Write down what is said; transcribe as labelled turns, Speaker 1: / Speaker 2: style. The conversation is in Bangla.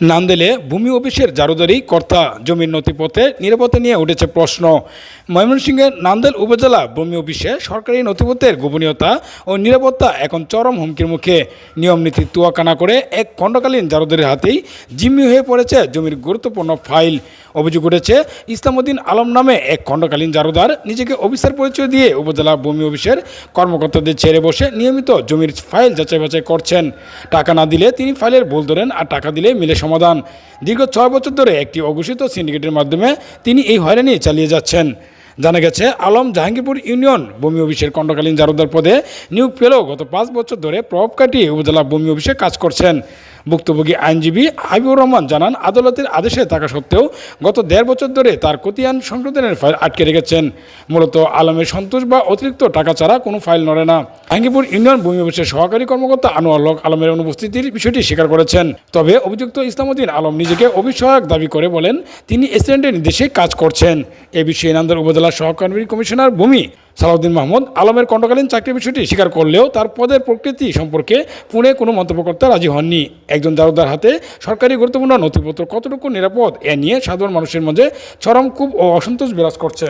Speaker 1: নান্দেলে ভূমি অফিসের জারুদারি কর্তা জমির নথিপত্রে নিরাপত্তা নিয়ে উঠেছে প্রশ্ন। ময়মনসিংহের নান্দেল উপজেলা ভূমি অফিসে সরকারি নথিপত্রের গোপনীয়তা ও নিরাপত্তা এখন চরম হুমকির মুখে। নিয়মনীতি তুয়াকানা করে এক খণ্ডকালীন জারুদারির হাতেই জিম্মি হয়ে পড়েছে জমির গুরুত্বপূর্ণ ফাইল। অভিযোগ উঠেছে ইসলামউদ্দিন আলম নামে এক খণ্ডকালীন জারুদার নিজেকে অফিসার পরিচয় দিয়ে উপজেলা ভূমি অফিসের কর্মকর্তাদের ছেড়ে বসে নিয়মিত জমির ফাইল যাচাই বাছাই করছেন। টাকা না দিলে তিনি ফাইলের ভুল ধরেন, আর টাকা দিলে মিলে সমাধান। দীর্ঘ 6 বছর ধরে একটি অঘোষিত সিন্ডিকেটের মাধ্যমে তিনি এই হয়রানি চালিয়ে যাচ্ছেন। জানা গেছে, আলম জাহাঙ্গীরপুর ইউনিয়ন ভূমি অফিসের খণ্ডকালীন জারুদার পদে নিয়োগ পেলেও গত 5 বছর ধরে প্রভাব কাটিয়ে উপজেলা ভূমি অফিসে কাজ করছেন। ভুক্তভোগী আইনজীবী হাবিবুর রহমান জানান, আদালতের আদেশে থাকা সত্ত্বেও গত 1.5 বছর ধরে তার খতিয়ান সংশোধনের ফাইল আটকে রেখেছেন। মূলত আলমের সন্তোষ বা অতিরিক্ত টাকা ছাড়া কোনো ফাইল নড়ে না। জাহাঙ্গীরপুর ইউনিয়ন ভূমি অফিসের সহকারী কর্মকর্তা আনোয়ার হক আলমের অনুপস্থিতির বিষয়টি স্বীকার করেছেন। তবে অভিযুক্ত ইসলামউদ্দিন আলম নিজেকে অফিস সহায়ক দাবি করে বলেন তিনি এসিডেন্টের নির্দেশে কাজ করছেন। এ বিষয়ে নান্দেল উপজেলার সহকারী কমিশনার ভূমি সালাউদ্দিন মাহমুদ আলমের খণ্ডকালীন চাকরির বিষয়টি স্বীকার করলেও তার পদের প্রকৃতি সম্পর্কে পুনে কোনো মন্তব্য করতে রাজি হননি। একজন জারুদার হাতে সরকারি গুরুত্বপূর্ণ নথিপত্র কতটুকু নিরাপদ, এ নিয়ে সাধারণ মানুষের মাঝে চরম ক্ষোভ ও অসন্তোষ বিরাজ করছে।